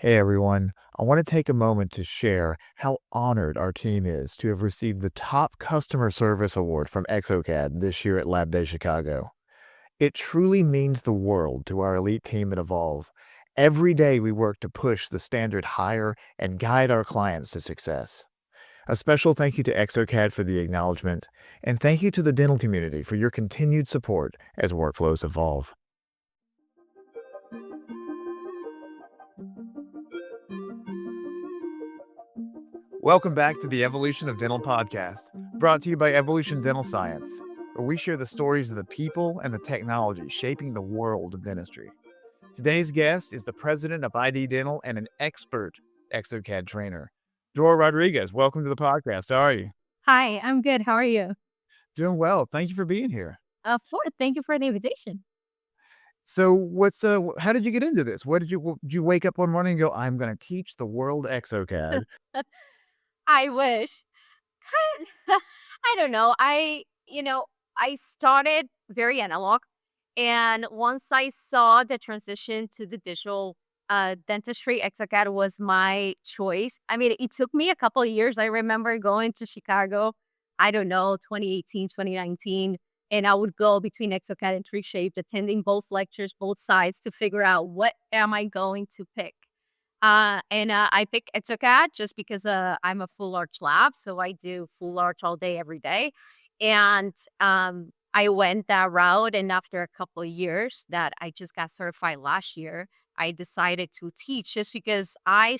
Hey everyone, I want to take a moment to share how honored our team is to have received the top customer service award from exocad this year at Lab Day Chicago. It truly means the world to our elite team at Evolve. Every day we work to push the standard higher and guide our clients to success. A special thank you to exocad for the acknowledgement, and thank you to the dental community for your continued support as workflows evolve. Welcome back to the Evolution of Dental podcast, brought to you by Evolution Dental Science, where we share the stories of the people and the technology shaping the world of dentistry. Today's guest is the president of ID Dental and an expert exocad trainer, Dora Rodrigues. Welcome to the podcast. How are you? Hi, I'm good. How are you? Doing well. Thank you for being here. Thank you for the invitation. So, how did you get into this? Did you wake up one morning and go, I'm going to teach the world exocad? I wish. I don't know. I started very analog. And once I saw the transition to the digital dentistry, exocad was my choice. I mean, it took me a couple of years. I remember going to Chicago, I don't know, 2018, 2019. And I would go between exocad and tree shaped, attending both lectures, both sides to figure out what am I going to pick. And I pick exocad just because I'm a full arch lab, so I do full arch all day, every day. And I went that route, and after a couple of years that I just got certified last year, I decided to teach just because I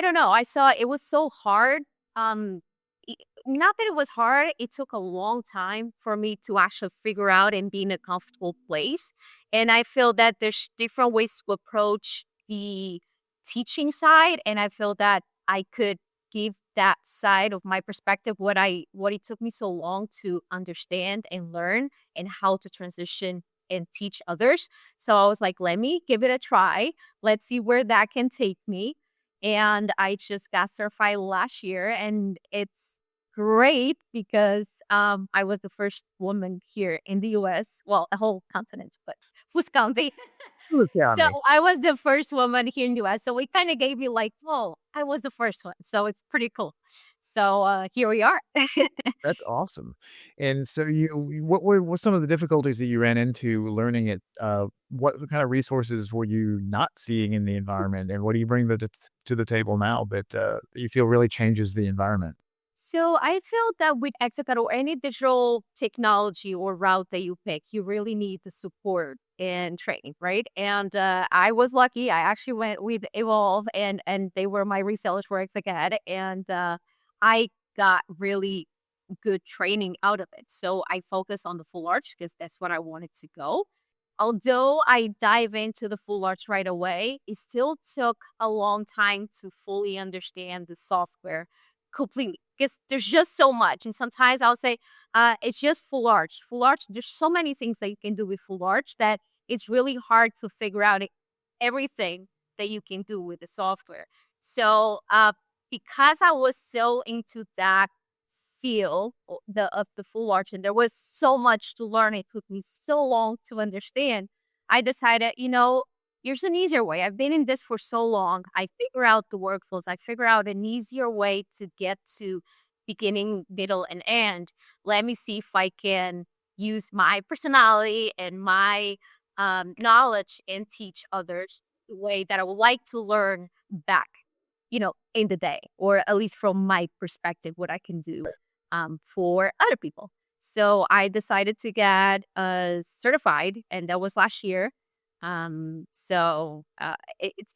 don't know, I saw it was so hard. Um, i- Not that it was hard, it took a long time for me to actually figure out and be in a comfortable place. And I feel that there's different ways to approach the teaching side. And I feel that I could give that side of my perspective what it took me so long to understand and learn and how to transition and teach others. So I was like, let me give it a try. Let's see where that can take me. And I just got certified last year, and it's great because I was the first woman here in the US, well, the whole continent, but who's counting? Ooh, So County. I was the first woman here in the US. So it kind of gave me like, whoa, I was the first one. So it's pretty cool. So here we are. That's awesome. And so what some of the difficulties that you ran into learning it? What kind of resources were you not seeing in the environment, and what do you bring to the table now that you feel really changes the environment? So I feel that with exocad or any digital technology or route that you pick, you really need the support and training, right? And I was lucky. I actually went with Evolve, and they were my resellers for exocad, and I got really good training out of it. So I focus on the full arch because that's what I wanted to go. Although I dive into the full arch right away, it still took a long time to fully understand the software completely because there's just so much. And sometimes I'll say, it's just full arch. Full arch, there's so many things that you can do with full arch that it's really hard to figure out everything that you can do with the software. So, because I was so into that feel of the full arch, and there was so much to learn. It took me so long to understand. I decided, here's an easier way. I've been in this for so long. I figure out the workflows. I figure out an easier way to get to beginning, middle, and end. Let me see if I can use my personality and my knowledge and teach others the way that I would like to learn back, in the day, or at least from my perspective, what I can do for other people. So I decided to get certified, and that was last year. It's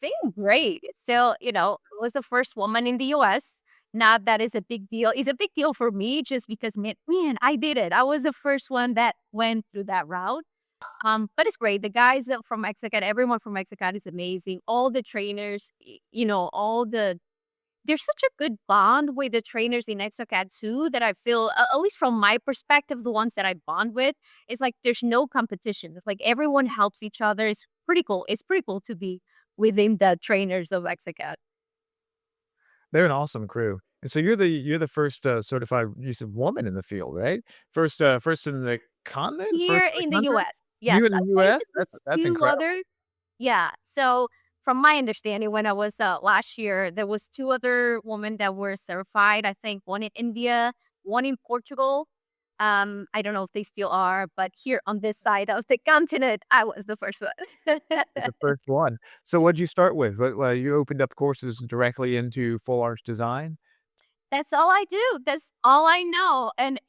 been great. It's still, I was the first woman in the US. Not that is a big deal. It's a big deal for me just because, man, I did it. I was the first one that went through that route. But it's great. The guys from exocad, everyone from exocad is amazing. All the trainers, there's such a good bond with the trainers in exocad too that I feel, at least from my perspective, the ones that I bond with, it's like there's no competition. It's like everyone helps each other. It's pretty cool. It's pretty cool to be within the trainers of exocad. They're an awesome crew. And so you're the first certified you said woman in the field, right? First in the continent, first Here in in the the country. US, You yes, in I the think U.S. there's That's two incredible. other. Yeah. So from my understanding, when I was last year, there was two other women that were certified. I think one in India, one in Portugal. I don't know if they still are, but here on this side of the continent, I was the first one. The first one. So what'd you start with? You opened up courses directly into full arch design? That's all I do. That's all I know. And,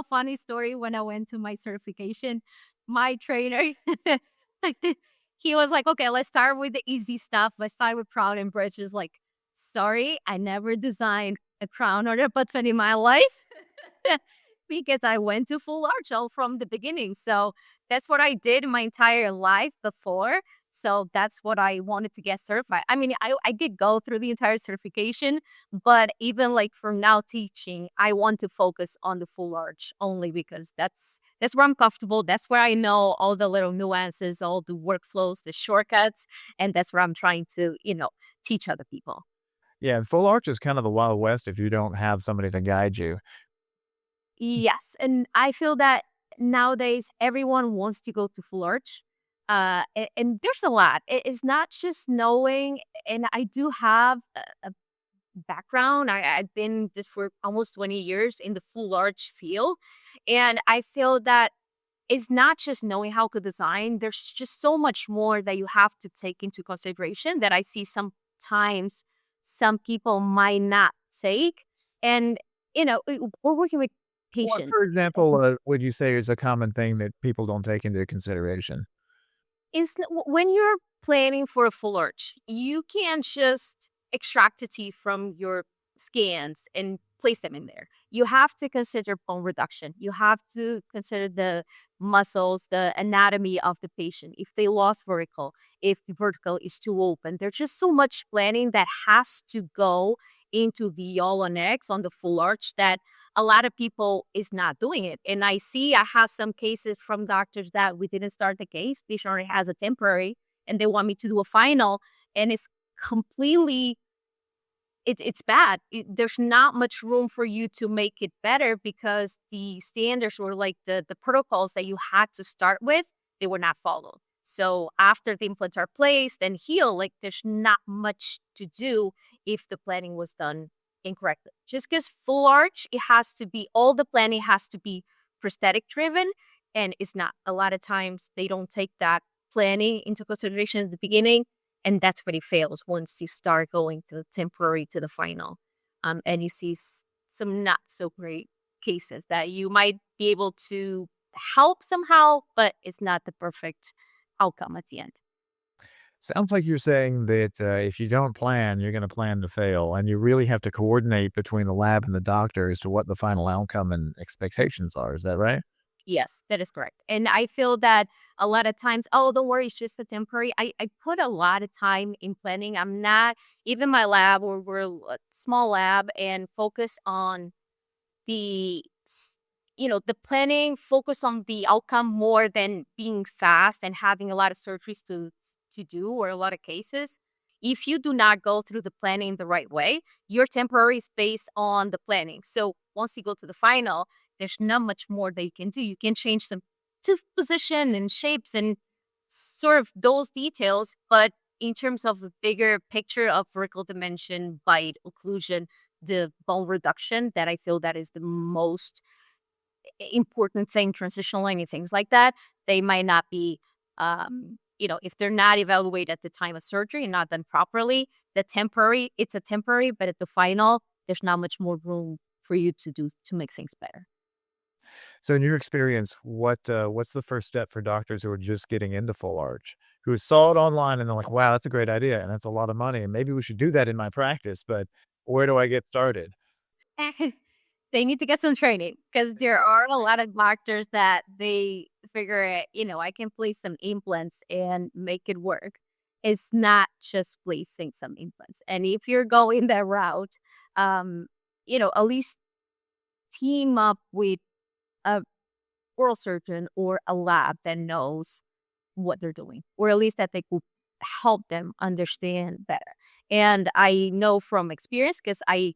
funny story, when I went to my certification, my trainer, he was like, okay, let's start with the easy stuff. Let's start with crown and bridges. Like, sorry, I never designed a crown or a button in my life. Because I went to full arch all from the beginning. So that's what I did my entire life before. So that's what I wanted to get certified. I mean, I did go through the entire certification, but even like for now teaching, I want to focus on the full arch only because that's where I'm comfortable. That's where I know all the little nuances, all the workflows, the shortcuts, and that's where I'm trying to, teach other people. Yeah, and full arch is kind of the Wild West if you don't have somebody to guide you. Yes, and I feel that nowadays everyone wants to go to full arch, and there's a lot. It's not just knowing, and I do have a background. I've been this for almost 20 years in the full arch field, and I feel that it's not just knowing how to design. There's just so much more that you have to take into consideration that I see sometimes some people might not take, and we're working with What, for patients. example, would you say is a common thing that people don't take into consideration? When you're planning for a full arch, you can't just extract the teeth from your scans and place them in there. You have to consider bone reduction. You have to consider the muscles, the anatomy of the patient. If they lost vertical, if the vertical is too open, there's just so much planning that has to go into the all on X on the full arch that a lot of people is not doing it. And I have some cases from doctors that we didn't start the case. Patient already has a temporary and they want me to do a final. And it's completely it's bad. There's not much room for you to make it better because the standards or like the protocols that you had to start with, they were not followed. So after the implants are placed and heal, like there's not much to do if the planning was done incorrectly. Just because full arch, it has to be all the planning has to be prosthetic driven, and it's not. A lot of times they don't take that planning into consideration at the beginning, and that's where it fails once you start going to the temporary to the final. And you see some not so great cases that you might be able to help somehow, but it's not the perfect outcome at the end. Sounds like you're saying that, if you don't plan, you're gonna plan to fail, and you really have to coordinate between the lab and the doctor as to what the final outcome and expectations are. Is that right? Yes, that is correct. And I feel that a lot of times, oh, don't worry, it's just a temporary. I put a lot of time in planning. I'm not even my lab, or we're a small lab, and focus on the the planning, focus on the outcome more than being fast and having a lot of surgeries to do or a lot of cases. If you do not go through the planning the right way, your temporary is based on the planning. So once you go to the final, there's not much more that you can do. You can change some tooth position and shapes and sort of those details, but in terms of a bigger picture of vertical dimension, bite, occlusion, the bone reduction, that I feel that is the most important thing, transitional lining, things like that, they might not be, if they're not evaluated at the time of surgery and not done properly, the temporary, it's a temporary, but at the final, there's not much more room for you to do to make things better. So in your experience, what's the first step for doctors who are just getting into full arch, who saw it online and they're like, "Wow, that's a great idea, and that's a lot of money, and maybe we should do that in my practice, but where do I get started?" They need to get some training because there are a lot of doctors that they figure it, I can place some implants and make it work. It's not just placing some implants. And if you're going that route, at least team up with a oral surgeon or a lab that knows what they're doing, or at least that they could help them understand better. And I know from experience because I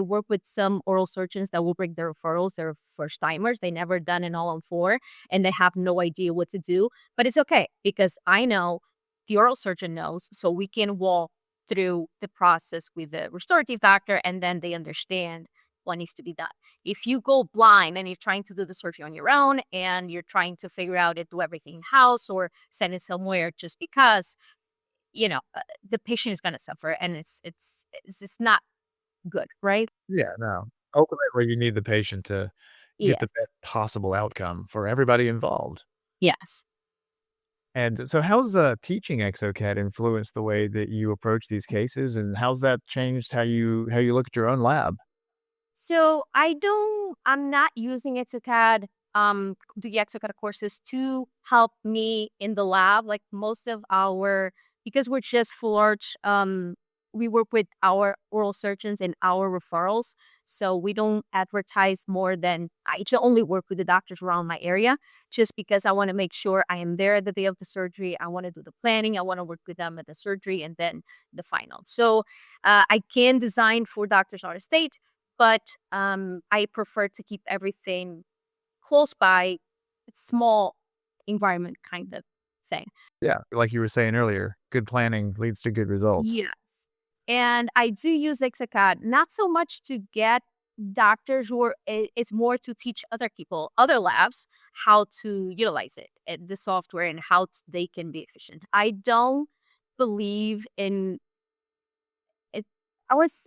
work with some oral surgeons that will bring their referrals. They're first timers. They never done an all on four and they have no idea what to do. But it's okay because I know the oral surgeon knows, so we can walk through the process with the restorative doctor, and then they understand what needs to be done. If you go blind and you're trying to do the surgery on your own and you're trying to figure out it, do everything in house or send it somewhere just because, the patient is going to suffer, and it's just not good, right? Yeah, no. Ultimately, you need the patient to get the Yes. best possible outcome for everybody involved. Yes. And so how's, teaching exocad influenced the way that you approach these cases, and how's that changed how you look at your own lab? So I'm not using ExoCAD, the ExoCAD courses to help me in the lab. Like most of because we're just full arch, we work with our oral surgeons and our referrals. So we don't advertise more than I just only work with the doctors around my area just because I want to make sure I am there the day of the surgery. I want to do the planning. I want to work with them at the surgery and then the final. So I can design for doctors out of state, but, I prefer to keep everything close by, small environment kind of thing. Yeah, like you were saying earlier, good planning leads to good results. Yes. And I do use exocad not so much to get doctors or it's more to teach other people, other labs, how to utilize it, the software and how they can be efficient. I don't believe in It I was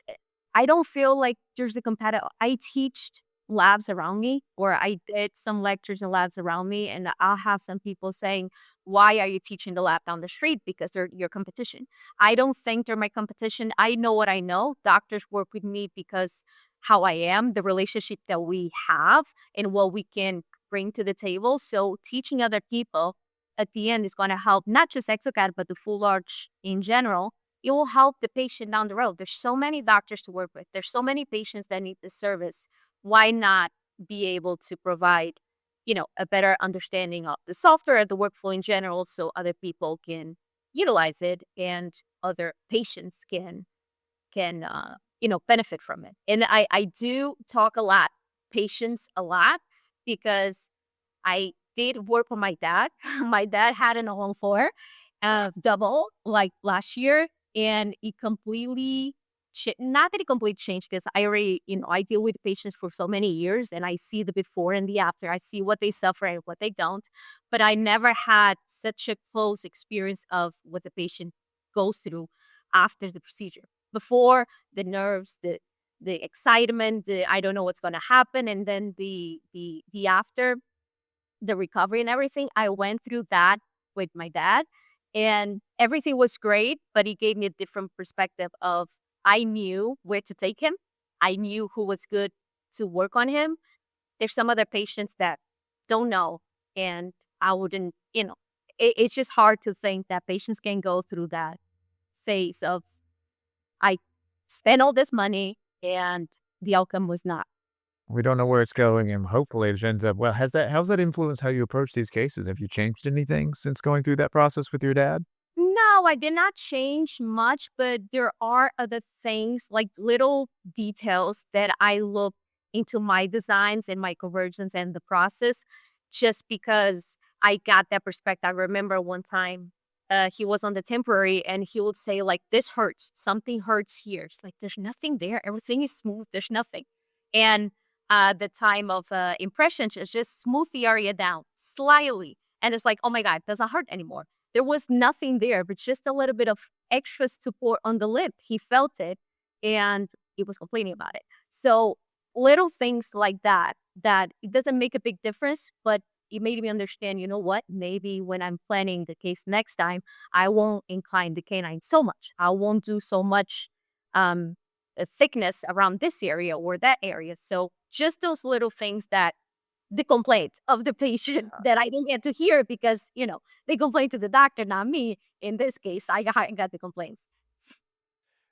I don't feel like there's a competitive. I teach labs around me, or I did some lectures in labs around me, and I'll have some people saying, "Why are you teaching the lab down the street? Because they're your competition." I don't think they're my competition. I know what I know. Doctors work with me because how I am, the relationship that we have, and what we can bring to the table. So teaching other people at the end is going to help not just exocad, but the full arch in general. It will help the patient down the road. There's so many doctors to work with. There's so many patients that need this service. Why not be able to provide, a better understanding of the software, the workflow in general, so other people can utilize it and other patients can benefit from it. And I do talk a lot, patients a lot, because I did work with my dad. My dad had an all four double like last year, and it completely not that it completely changed because I already, I deal with patients for so many years and I see the before and the after. I see what they suffer and what they don't. But I never had such a close experience of what the patient goes through after the procedure. Before, the nerves, the excitement, I don't know what's going to happen, and then the after, the recovery and everything. I went through that with my dad, and everything was great, but he gave me a different perspective of I knew where to take him. I knew who was good to work on him. There's some other patients that don't know, and I wouldn't, it's just hard to think that patients can go through that phase of I spent all this money and the outcome was not. We don't know where it's going, and hopefully it ends up well. How's that influenced how you approach these cases? Have you changed anything since going through that process with your dad? No, I did not change much, but there are other things like little details that I look into my designs and my conversions and the process just because I got that perspective. I remember one time he was on the temporary and he would say, like, this hurts. Something hurts here. It's like, there's nothing there. Everything is smooth. There's nothing. And the time of impressions is just smooth the area down slightly. And it's like, oh my God, it doesn't hurt anymore. There was nothing there, but just a little bit of extra support on the lip. He felt it and he was complaining about it. So little things like that, that it doesn't make a big difference, but it made me understand, you know what? Maybe when I'm planning the case next time, I won't incline the canine so much. I won't do so much um, thickness around this area or that area. So just those little things that the complaint of the patient that I didn't get to hear because, they complain to the doctor, not me. In this case, I got the complaints.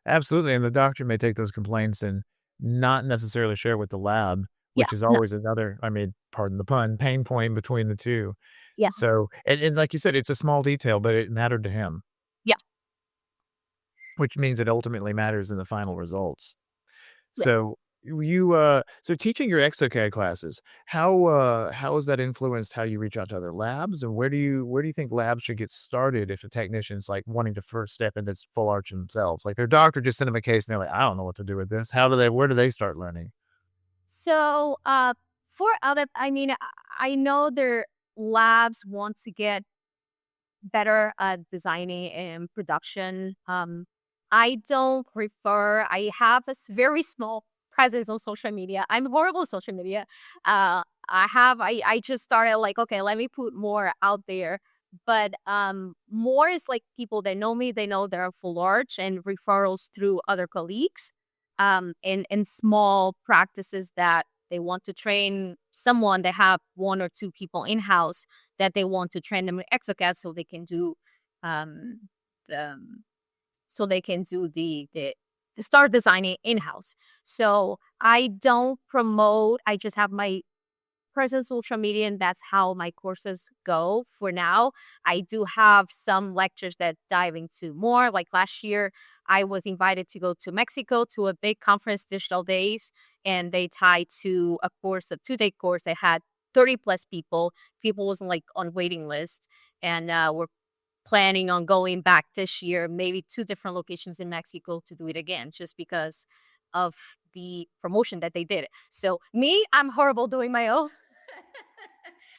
Absolutely, and the doctor may take those complaints and not necessarily share with the lab, Yeah, which is no, always another, I mean, pardon the pun, pain point between the 2. yeah, So and like you said, it's a small detail, but it mattered to him, yeah, which means it ultimately matters in the final results. yes. So, so teaching your exocad classes, how has that influenced how you reach out to other labs, and where do you think labs should get started if a technician's, like, wanting to first step into full arch themselves? Like, their doctor just sent them a case, and they're like, "I don't know what to do with this." Where do they start learning? So, for other, I mean, I know their labs want to get better at designing and production. I don't prefer. I have a very small presence on social media. I'm horrible at social media. I just started like, okay, let me put more out there. But more is like people that know me, they know they're full arch and referrals through other colleagues. And small practices that they want to train someone. They have one or two people in house that they want to train them with exocad so they can do um the so they can do the start designing in house. So I don't promote. I just have my present social media, and that's how my courses go for now. I do have some lectures that dive into more. Like last year, I was invited to go to Mexico to a big conference, Digital Days, and they tied to a course, a 2-day course that had 30 plus people. People wasn't like on waiting list, and we're planning on going back this year, maybe 2 different locations in Mexico to do it again, just because of the promotion that they did. So me, I'm horrible doing my own.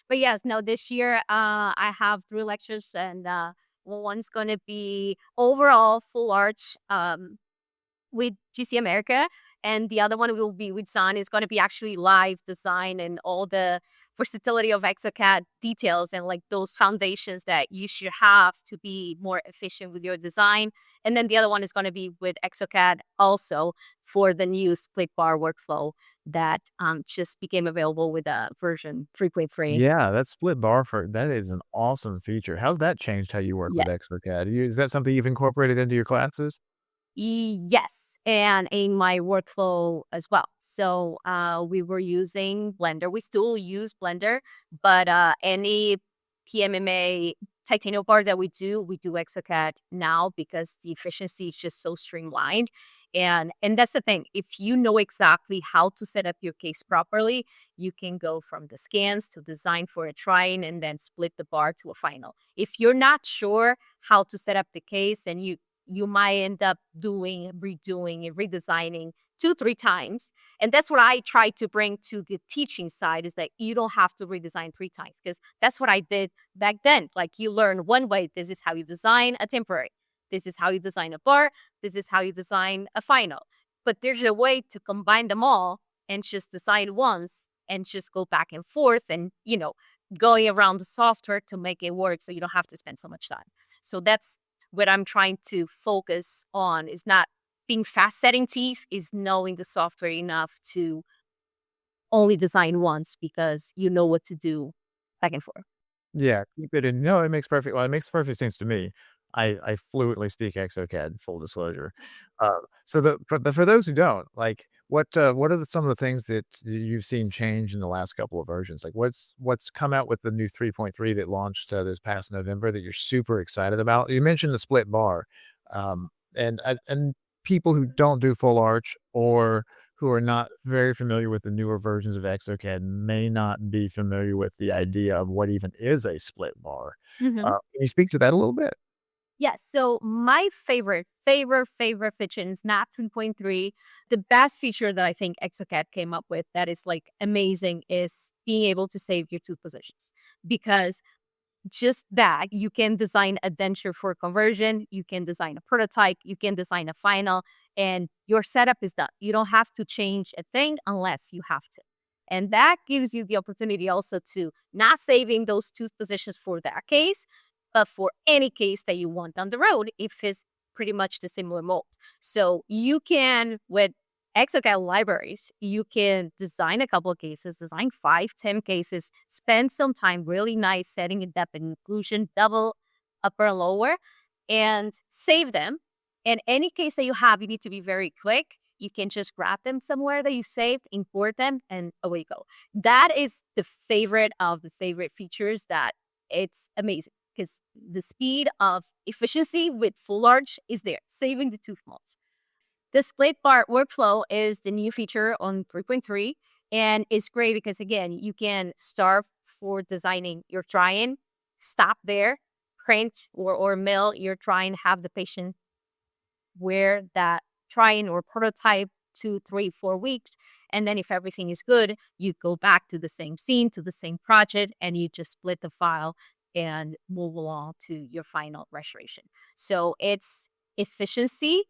But yes, no, this year I have 3 lectures, and one's going to be overall full arch with GC America, and the other one will be with Sun. Is going to be actually live design and all the versatility of exocad details and like those foundations that you should have to be more efficient with your design. And then the other one is going to be with exocad also for the new split bar workflow that just became available with version 3.3. Yeah, that split bar for that is an awesome feature. How's that changed how you work with Yes. exocad? Is that something you've incorporated into your classes? Yes, and in my workflow as well. So we were using Blender. We still use Blender, but any PMMA titanium part that we do exocad now because the efficiency is just so streamlined. And that's the thing. If you know exactly how to set up your case properly, you can go from the scans to design for a trying and then split the bar to a final. If you're not sure how to set up the case and you might end up doing, redoing, and redesigning 2, 3 times. And that's what I try to bring to the teaching side is that you don't have to redesign 3 times because that's what I did back then. Like you learn one way, this is how you design a temporary. This is how you design a bar. This is how you design a final. But there's a way to combine them all and just decide once and just go back and forth and, going around the software to make it work so you don't have to spend so much time. So that's what I'm trying to focus on is not being fast setting teeth, is knowing the software enough to only design once because you know what to do back and forth. Yeah, keep it in no, it makes perfect sense to me. I fluently speak exocad, full disclosure. So for those who don't, like, what are some of the things that you've seen change in the last couple of versions? Like, what's come out with the new 3.3 that launched, this past November that you're super excited about? You mentioned the split bar, and people who don't do full arch or who are not very familiar with the newer versions of exocad may not be familiar with the idea of what even is a split bar. Can you speak to that a little bit? Yes. So my favorite feature is not 3.3. The best feature that I think exocad came up with that is like amazing is being able to save your tooth positions because just that you can design a denture for conversion, you can design a prototype, you can design a final, and your setup is done. You don't have to change a thing unless you have to. And that gives you the opportunity also to not saving those tooth positions for that case, but for any case that you want down the road if it's pretty much the similar mold. So you can, with exocad libraries, you can design a couple of cases, design 5, 10 cases, spend some time really nice setting it up in inclusion, double upper and lower, and save them. And any case that you have, you need to be very quick. You can just grab them somewhere that you saved, import them, and away you go. That is the favorite of the favorite features that it's amazing because the speed of efficiency with full arch is there, saving the tooth molds. The split bar workflow is the new feature on 3.3, and it's great because again, you can start for designing your try-in, stop there, print or mill your try-in, have the patient wear that try-in or prototype 2, 3, 4 weeks. And then if everything is good, you go back to the same scene, to the same project, and you just split the file and move along to your final restoration. So it's efficiency.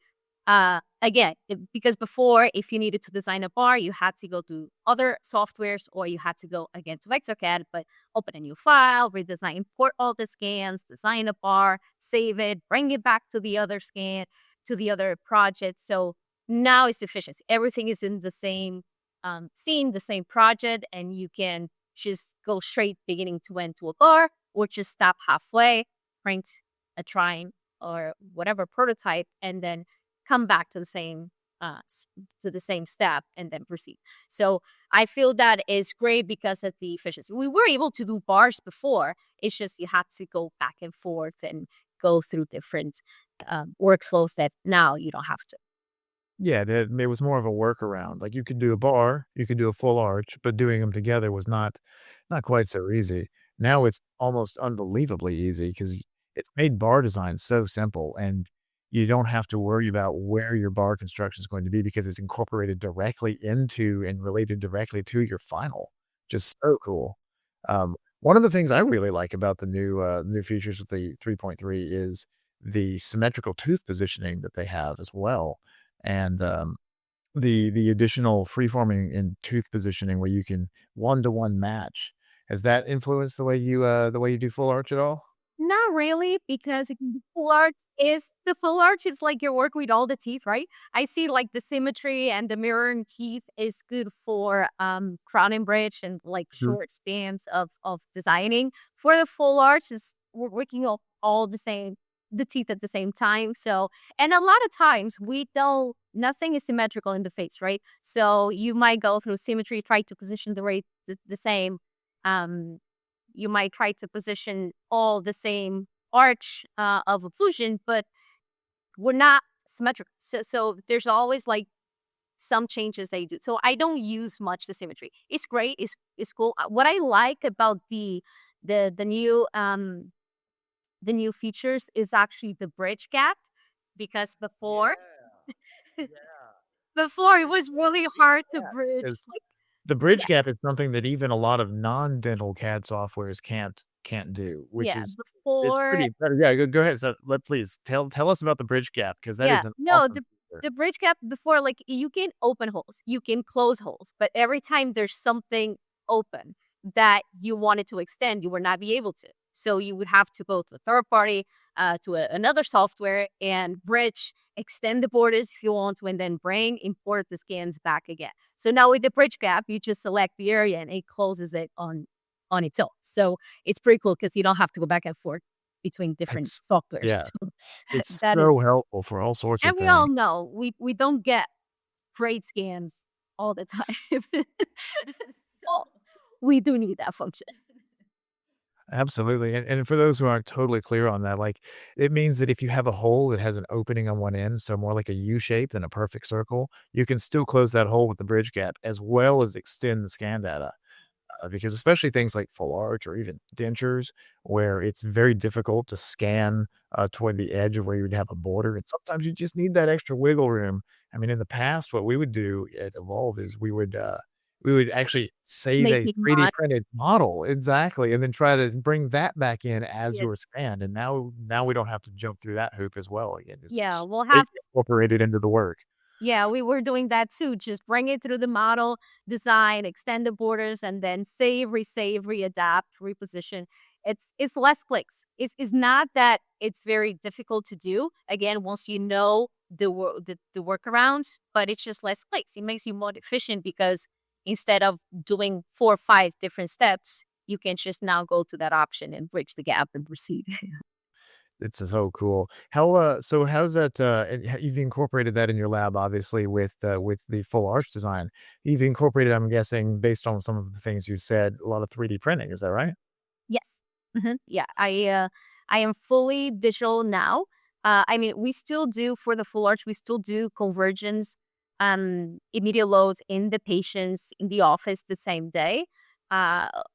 Again, because before, if you needed to design a bar, you had to go to other softwares or you had to go again to exocad, but open a new file, redesign, import all the scans, design a bar, save it, bring it back to the other scan, to the other project. So now it's efficiency. Everything is in the same scene, the same project, and you can just go straight beginning to end to a bar or just stop halfway, print a trying or whatever prototype, and then come back to the same to the same step and then proceed. So I feel that is great because of the efficiency. We were able to do bars before. It's just you had to go back and forth and go through different workflows that now you don't have to. Yeah, that it was more of a workaround. Like, you could do a bar, you could do a full arch, but doing them together was not quite so easy. Now it's almost unbelievably easy because it's made bar design so simple, and you don't have to worry about where your bar construction is going to be because it's incorporated directly into and related directly to your final. Just so cool. One of the things I really like about the new features with the 3.3 is the symmetrical tooth positioning that they have as well. And, the additional freeforming in tooth positioning where you can one-to-one match. Has that influenced the way you do full arch at all? Not really, because the full arch is like your work with all the teeth, right? I see like the symmetry and the mirroring teeth is good for crown and bridge and like Mhm. short spans of designing. For the full arch is we're working on all the teeth at the same time. So and a lot of times we don't nothing is symmetrical in the face, right? So you might go through symmetry, try to position the same. Um you might try to position all the same arch of occlusion, but we're not symmetrical. So there's always like some changes they do. So I don't use much the symmetry. It's great. It's cool. What I like about the the new um the new features is actually the bridge gap because Yeah, yeah. before it was really hard to bridge. 'Cause the bridge gap is something that even a lot of non-dental CAD softwares can't do, which Yeah, is it's before pretty better. Yeah, go ahead. So, please tell us about the bridge gap because that yeah, is an no, awesome the feature. the bridge gap before, like, you can open holes, you can close holes, but every time there's something open that you wanted to extend, you would not be able to. So you would have to go to a third party, to another software and bridge, extend the borders if you want to, and then import the scans back again. So now with the bridge gap, you just select the area and it closes it on its own. So it's pretty cool because you don't have to go back and forth between different It's softwares. yeah, it's That is so helpful for all sorts of and we things. all know we don't get great scans all the time. So, we do need that function. Absolutely, and for those who aren't totally clear on that, like, it means that if you have a hole that has an opening on one end, so more like a U shape than a perfect circle, you can still close that hole with the bridge gap as well as extend the scan data. Because especially things like full arch or even dentures, where it's very difficult to scan toward the edge of where you would have a border, and sometimes you just need that extra wiggle room. I mean, in the past, what we would do at Evolve is we would actually save a Making 3D mod printed model exactly, and then try to bring that back in as yeah, your scan. And now we don't have to jump through that hoop as well again. It's yeah, we'll straight have incorporated into the work. yeah, we were doing that too. Just bring it through the model, design, extend the borders, and then save, resave, readapt, reposition. It's less clicks. It's not that it's very difficult to do. Again, once you know the workarounds, but it's just less clicks. It makes you more efficient because instead of doing 4 or 5 different steps, you can just now go to that option and bridge the gap and proceed. It's so cool. So how's that, and you've incorporated that in your lab, obviously, with the full arch design. You've incorporated, I'm guessing, based on some of the things you said, a lot of 3D printing, is that right? Yes. Yeah, I am fully digital now. I mean, we still do for the full arch, we still do convergence, immediate loads in the patients in the office the same day.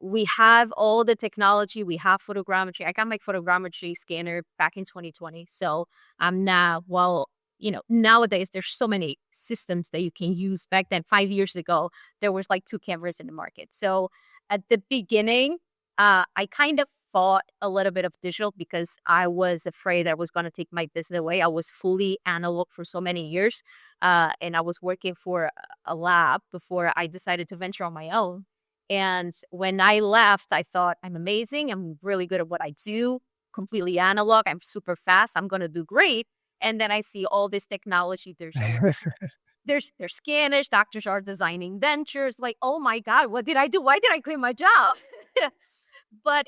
We have all the technology. We have photogrammetry. I got my photogrammetry scanner back in 2020. So I'm now, well, nowadays there's so many systems that you can use. Back then, 5 years ago, there was like two cameras in the market. So at the beginning, I kind of fought a little bit of digital because I was afraid I was going to take my business away. I was fully analog for so many years, and I was working for a lab before I decided to venture on my own. And when I left, I thought, I'm amazing. I'm really good at what I do, completely analog. I'm super fast. I'm going to do great. And then I see all this technology. There's scanners, doctors are designing dentures, like, "Oh my god, what did I do? Why did I quit my job?" But,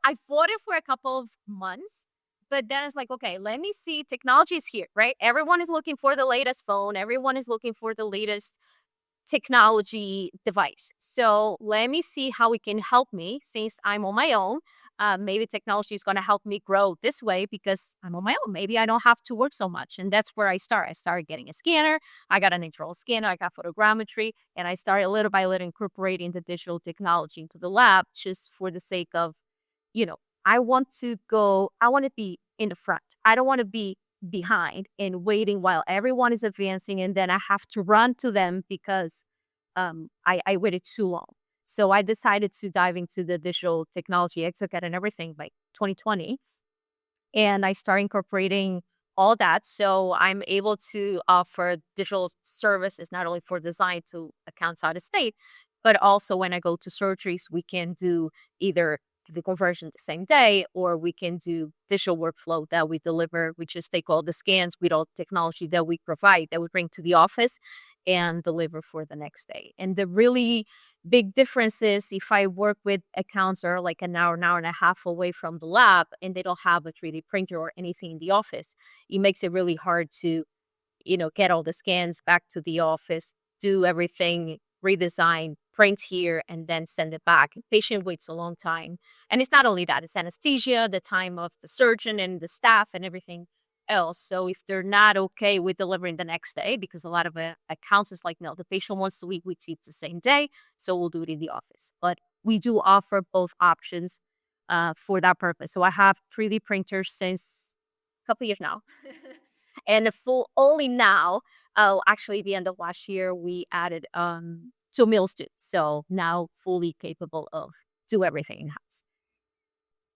I fought it for a couple of months, but then it's like, "Okay, let me see, technology is here," right? Everyone is looking for the latest phone, everyone is looking for the latest technology device. So let me see how it can help me since I'm on my own. Maybe technology is going to help me grow this way because I'm on my own. Maybe I don't have to work so much. And that's where I start. I started getting a scanner. I got an intraoral scanner. I got photogrammetry. And I started little by little incorporating the digital technology into the lab just for the sake of, you know, I want to be in the front. I don't want to be behind and waiting while everyone is advancing and then I have to run to them because I waited too long. So I decided to dive into the digital technology, exocad and everything by 2020. And I start incorporating all that. So I'm able to offer digital services not only for design to accounts out of state, but also when I go to surgeries, we can do either the conversion the same day or we can do digital workflow that we deliver. We just take all the scans with all the technology that we provide that we bring to the office and deliver for the next day. And the really big difference is if I work with accounts that are like an hour and a half away from the lab and they don't have a 3D printer or anything in the office, it makes it really hard to, get all the scans back to the office, do everything, redesign, print here, and then send it back. Patient waits a long time. And it's not only that, it's anesthesia, the time of the surgeon and the staff and everything else. So if they're not okay with delivering the next day, because a lot of accounts is like, no, the patient wants to leave with teeth the same day, so we'll do it in the office. But we do offer both options for that purpose. So I have 3D printers since a couple years now. And the full only now, oh, actually the end of last year, we added 2 meal students. So now fully capable of do everything in-house.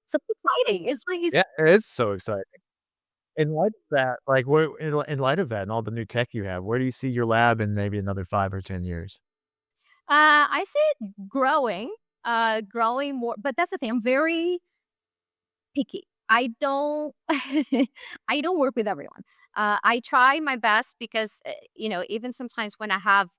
So it's exciting. It's like Yeah, it's it is so exciting. In light of that, like, where in light of that and all the new tech you have, where do you see your lab in maybe another 5 or 10 years? I see it growing more, but that's the thing. I'm very picky. I don't I don't work with everyone. I try my best because even sometimes when I have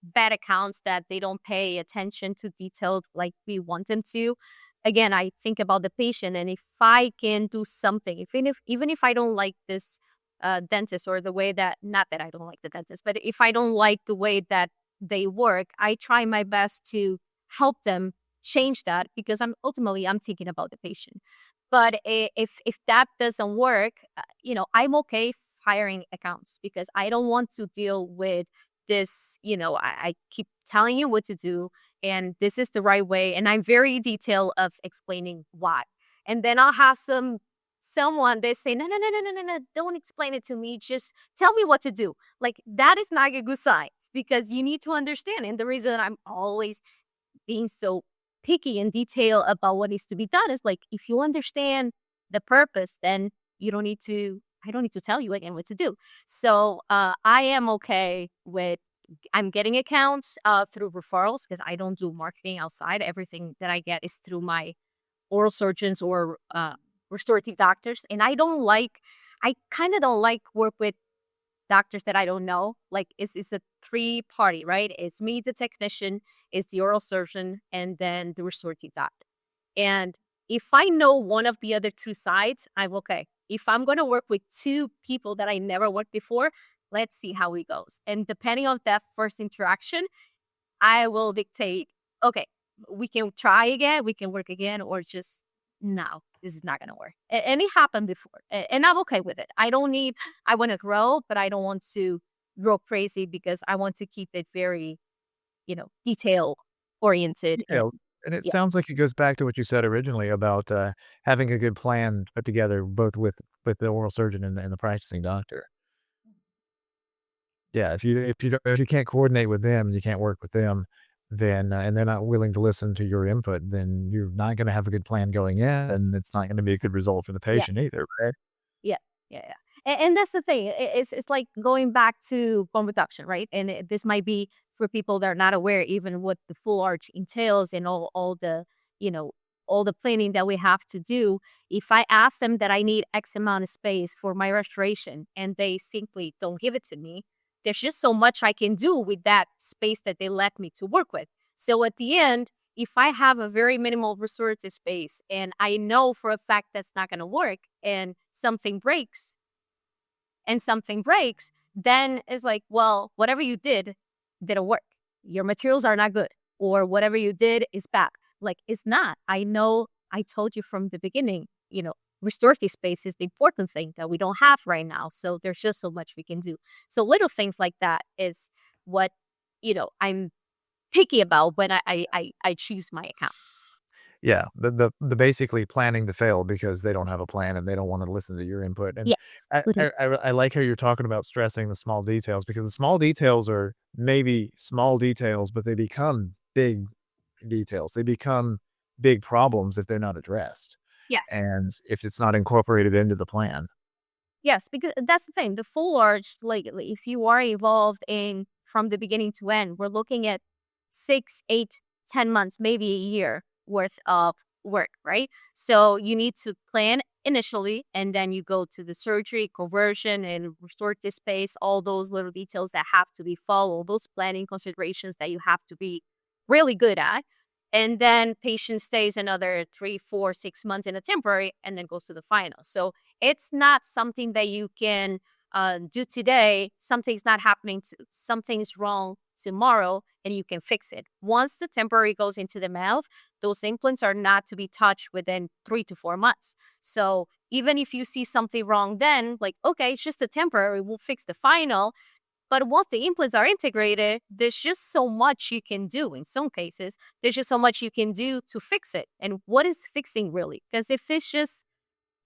bad accounts that they don't pay attention to detail like we want them to. Again, I think about the patient, and if I can do something, even if I don't like this dentist or the way that not that I don't like the dentist, but if I don't like the way that they work, I try my best to help them change that because I'm thinking about the patient. But if that doesn't work, I'm okay hiring accounts because I don't want to deal with this, I keep telling you what to do and this is the right way. And I'm very detailed of explaining why. And then I'll have someone they say, no, no, no, no, no, no, no, don't explain it to me. Just tell me what to do. Like that is not a good sign because you need to understand. And the reason I'm always being so picky and detailed about what needs to be done is like if you understand the purpose, then you don't need to I don't need to tell you again what to do. So I am okay with I'm getting accounts through referrals because I don't do marketing outside. Everything that I get is through my oral surgeons or restorative doctors. And I kind of don't like work with doctors that I don't know. Like it's a three party, right? It's me, the technician, it's the oral surgeon, and then the restorative doctor. And if I know one of the other two sides, I'm okay. If I'm going to work with two people that I never worked before, let's see how it goes. And depending on that first interaction, I will dictate, okay, we can try again, we can work again, or just no, this is not going to work. And it happened before. And I'm okay with it. I want to grow, but I don't want to grow crazy because I want to keep it very, detail oriented. And Detailed. And it yeah, sounds like it goes back to what you said originally about, having a good plan put together both with the oral surgeon and the practicing doctor. Yeah, if you can't coordinate with them, you can't work with them, then, and they're not willing to listen to your input, then you're not gonna have a good plan going in, and it's not gonna be a good result for the yeah. patient either, right? Yeah, yeah, yeah. And that's the thing. It's like going back to bone reduction, right? And this might be for people that are not aware, even what the full arch entails and all the you know all the planning that we have to do. If I ask them that I need X amount of space for my restoration, and they simply don't give it to me, there's just so much I can do with that space that they let me to work with. So at the end, if I have a very minimal restorative space and I know for a fact that's not going to work and something breaks, then it's like, well, whatever you did didn't work. Your materials are not good, or whatever you did is bad. Like, it's not. I know I told you from the beginning, restorative space is the important thing that we don't have right now. So there's just so much we can do. So little things like that is what, I'm picky about when I choose my accounts. Yeah, the basically planning to fail because they don't have a plan and they don't wanna listen to your input, and Yes. I like how you're talking about stressing the small details because the small details are maybe small details, but they become big details. They become big problems if they're not addressed, Yes. and if it's not incorporated into the plan. Yes, because that's the thing. The full arch, like if you are involved in from the beginning to end, we're looking at 6, 8, 10 months, maybe a year worth of work, right? So you need to plan initially, and then you go to the surgery, conversion, and restorative space, all those little details that have to be followed, those planning considerations that you have to be really good at. And then patient stays another 3, 4, 6 months in a temporary and then goes to the final. So it's not something that you can do today. Something's not happening. Something's wrong tomorrow, and you can fix it. Once the temporary goes into the mouth, those implants are not to be touched within 3 to 4 months. So even if you see something wrong, then like, okay, it's just a temporary. We'll fix the final. But once the implants are integrated, there's just so much you can do. In some cases, there's just so much you can do to fix it. And what is fixing really? Because if it's just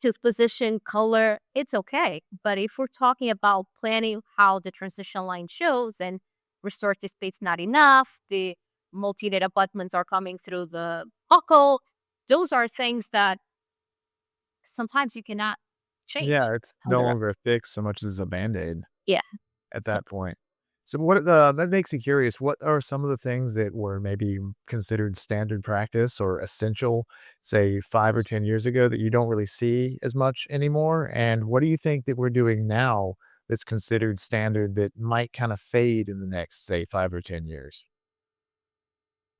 tooth position, color, it's okay. But if we're talking about planning how the transition line shows and restorative space not enough, the multi-knit abutments are coming through the buckle, those are things that sometimes you cannot change Yeah, it's on no the road. longer a fix so much as a Band-Aid Yeah. at So that point. So that makes me curious, what are some of the things that were maybe considered standard practice or essential, say, 5 or 10 years ago that you don't really see as much anymore? And what do you think that we're doing now that's considered standard that might kinda fade in the next, say, 5 or 10 years?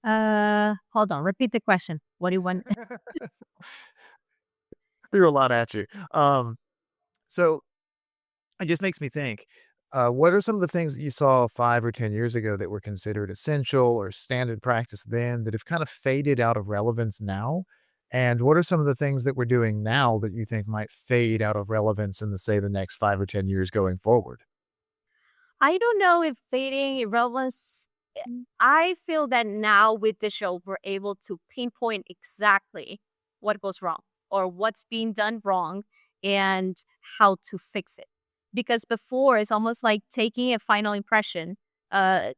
hold on, repeat the question. What do you want? Threw a lot at you. So it just makes me think, what are some of the things that you saw 5 or 10 years ago that were considered essential or standard practice then that have kind of faded out of relevance now? And what are some of the things that we're doing now that you think might fade out of relevance in the, say, the next 5 or 10 years going forward? I don't know if fading irrelevance. I feel that now with the show, we're able to pinpoint exactly what goes wrong or what's being done wrong and how to fix it. Because before, it's almost like taking a final impression. The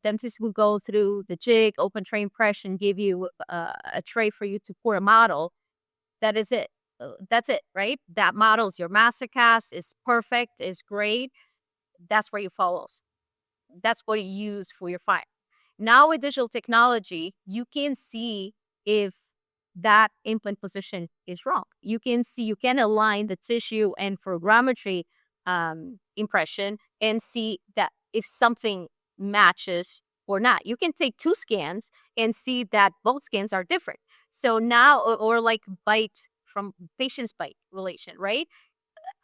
dentist will go through the jig, open tray impression, give you a tray for you to pour a model. That is it. That's it, right? That model's your master cast, is perfect, is great. That's where you follow. That's what you use for your file. Now with digital technology, you can see if that implant position is wrong. You can align the tissue and photogrammetry impression and see that if something matches or not. You can take two scans and see that both scans are different. So now, or like bite from patient's bite relation, right?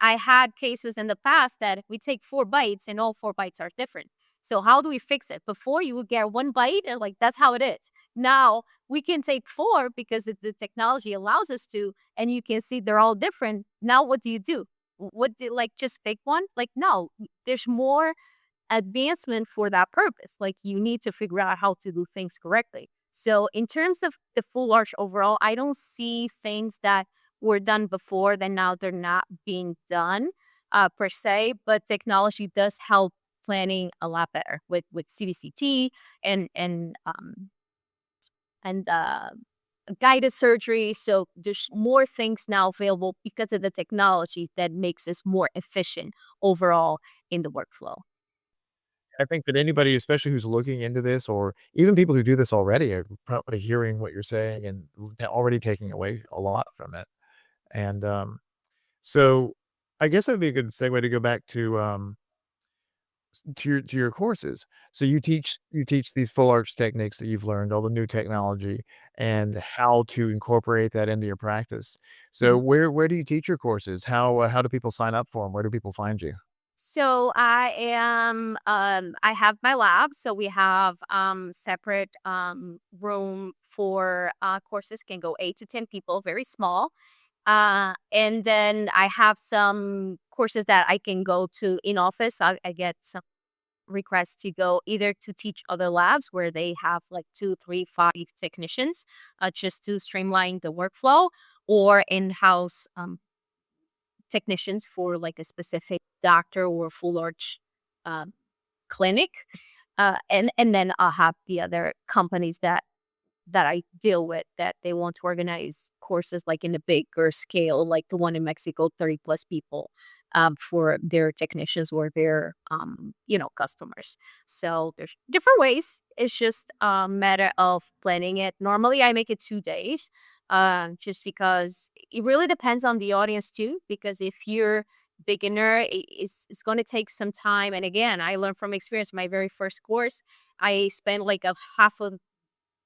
I had cases in the past that we take 4 bites and all 4 bites are different. So how do we fix it? Before you would get 1 bite and like that's how it is. Now we can take four because the technology allows us to, and you can see they're all different. Now, what do you do? What do, like, just pick one? Like, no, there's more advancement for that purpose. Like, you need to figure out how to do things correctly. So in terms of the full arch overall, I don't see things that were done before that now they're not being done per se, but technology does help planning a lot better with CBCT and and guided surgery. So there's more things now available because of the technology that makes us more efficient overall in the workflow. I think that anybody, especially who's looking into this, or even people who do this already, are probably hearing what you're saying and already taking away a lot from it. And so, I guess that'd be a good segue to go back to your courses. So you teach these full arch techniques that you've learned, all the new technology, and how to incorporate that into your practice. So where do you teach your courses? How do people sign up for them? Where do people find you? So I have my lab. So we have separate room for courses, can go 8 to 10 people, very small. And then I have some courses that I can go to in office. I get some requests to go either to teach other labs where they have like 2, 3, 5 technicians, just to streamline the workflow, or in-house technicians for like a specific doctor or full arch um, clinic. And then I'll have the other companies that I deal with that they want to organize courses like in a bigger scale, like the one in Mexico, 30 plus people, for their technicians or their, customers. So there's different ways. It's just a matter of planning it. Normally I make it 2 days, just because it really depends on the audience too, because if you're beginner, it's going to take some time. And again, I learned from experience. My very first course, I spent like a half of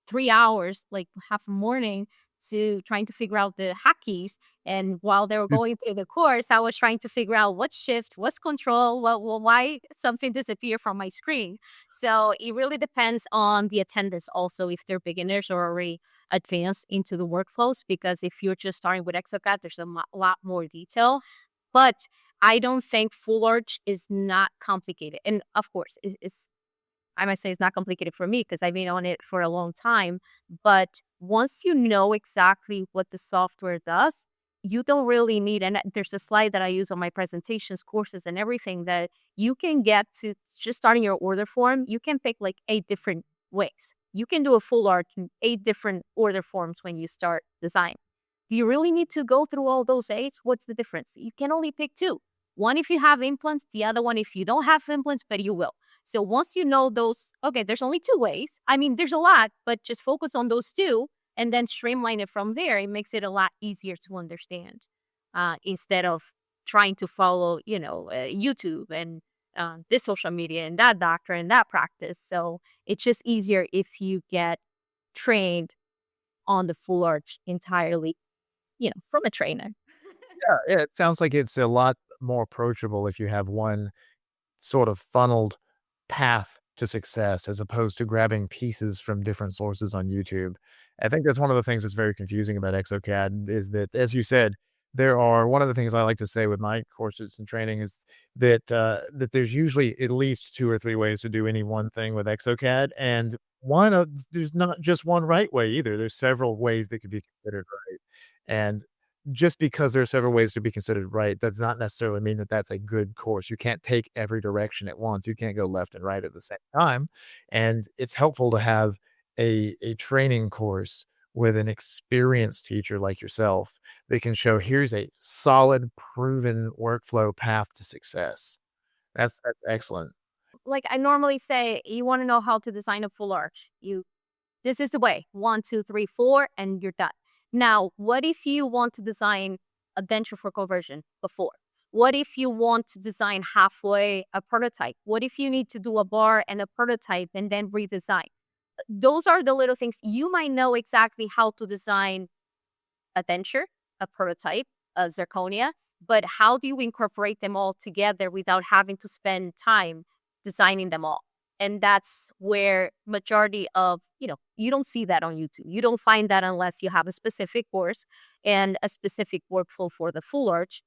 3 hours, like half a morning, to trying to figure out the hotkeys. And while they were going through the course, I was trying to figure out what shift, what's control, why something disappeared from my screen. So it really depends on the attendance also, if they're beginners or already advanced into the workflows. Because if you're just starting with exocad, there's a lot more detail. But I don't think full arch is not complicated. And of course, it's I might say it's not complicated for me because I've been on it for a long time. But once you know exactly what the software does, you don't really need, and there's a slide that I use on my presentations, courses, and everything, that you can get to just starting your order form. You can pick like 8 different ways. You can do a full arch in 8 different order forms when you start design. Do you really need to go through all those 8? What's the difference? You can only pick two. One if you have implants, the other one if you don't have implants, but you will. So once you know those, okay, there's only 2 ways. I mean, there's a lot, but just focus on those two and then streamline it from there. It makes it a lot easier to understand, instead of trying to follow, YouTube and this social media and that doctor and that practice. So it's just easier if you get trained on the full arch entirely, from a trainer. Yeah, it sounds like it's a lot more approachable if you have one sort of funneled path to success as opposed to grabbing pieces from different sources on YouTube. I think that's one of the things that's very confusing about exocad is that, as you said, there are one of the things I like to say with my courses and training is that there's usually at least 2 or 3 ways to do any one thing with exocad, and one of there's not just one right way either. There's several ways that could be considered right. And just because there are several ways to be considered right does not necessarily mean that that's a good course. You can't take every direction at once. You can't go left and right at the same time. And it's helpful to have a training course with an experienced teacher like yourself that can show here's a solid, proven workflow path to success. That's excellent. Like I normally say, you want to know how to design a full arch. This is the way. 1, 2, 3, 4, and you're done. Now, what if you want to design a denture for conversion before? What if you want to design halfway a prototype? What if you need to do a bar and a prototype and then redesign? Those are the little things. You might know exactly how to design a denture, a prototype, a zirconia, but how do you incorporate them all together without having to spend time designing them all? And that's where majority of, you don't see that on YouTube. You don't find that unless you have a specific course and a specific workflow for the full arch.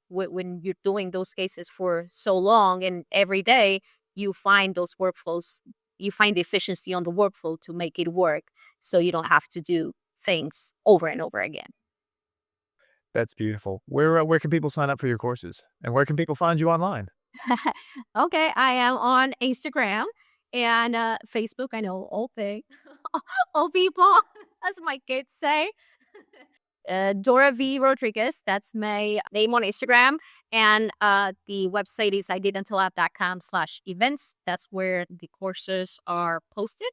When you're doing those cases for so long and every day, you find those workflows, you find the efficiency on the workflow to make it work so you don't have to do things over and over again. That's beautiful. Where can people sign up for your courses? And where can people find you online? Okay, I am on Instagram and Facebook. I know all thing, all people, as my kids say. Dora V Rodrigues. That's my name on Instagram. And the website is identalab.com/events. That's where the courses are posted.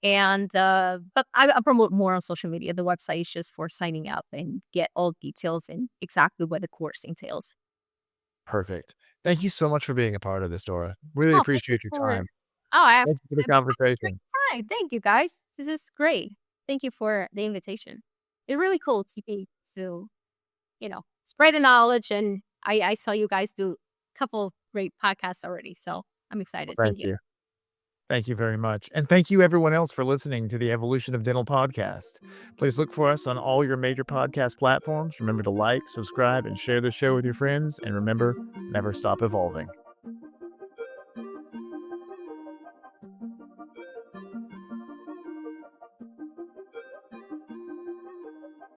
And but I promote more on social media. The website is just for signing up and get all details and exactly what the course entails. Perfect. Thank you so much for being a part of this, Dora. Really Oh, thank you appreciate your for time. I have Thank you for the a great conversation. time. Thank you guys. This is great. Thank you for the invitation. It's really cool to be to, spread the knowledge, and I saw you guys do a couple great podcasts already. So I'm excited. Thank Thank you. you. Thank you very much. And thank you everyone else for listening to the Evolution of Dental podcast. Please look for us on all your major podcast platforms. Remember to like, subscribe, and share the show with your friends. And remember, never stop evolving.